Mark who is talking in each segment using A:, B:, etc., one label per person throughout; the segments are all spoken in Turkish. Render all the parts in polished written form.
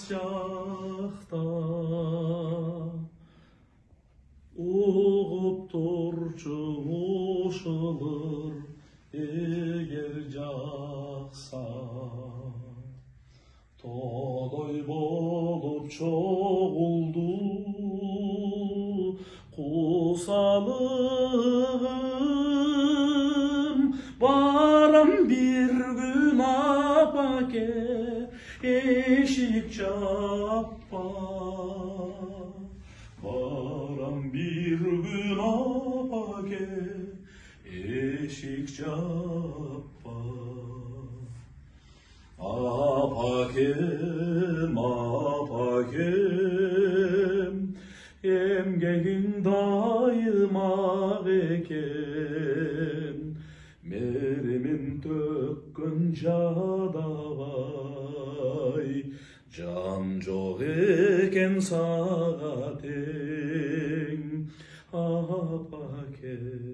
A: çağda uğup turçu uşulur eğer caksa todoy bolup çoğuldu kusalım baram bir gün apake eşik çappa baram bir gün apake eşik çappa apakem apakem emgelin dayıma eken merimin tökkün cadavay can çok eken saaten apakem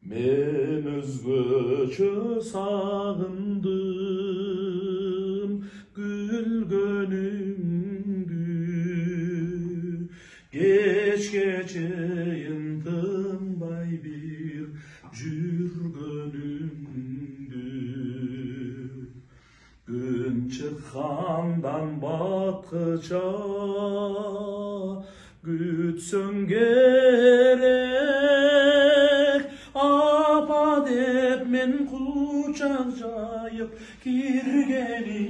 A: men özgöçö sağındım gül gönündü geç geçeyindim bay bir jür gönündü gün çıkkandan battıkça gütsün gerek apa dep men kucak jayıp kirgenimdi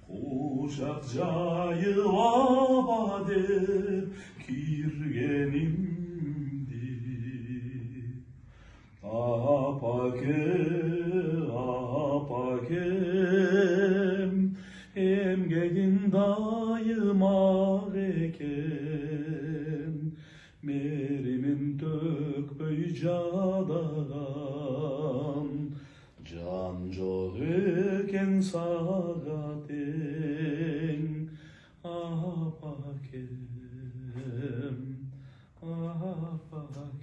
A: kucak jayıp apa dep kirgenimdi apakem emgelin dayıma eken merimin tökböy jadagan can çok eken sagaten apakem apakem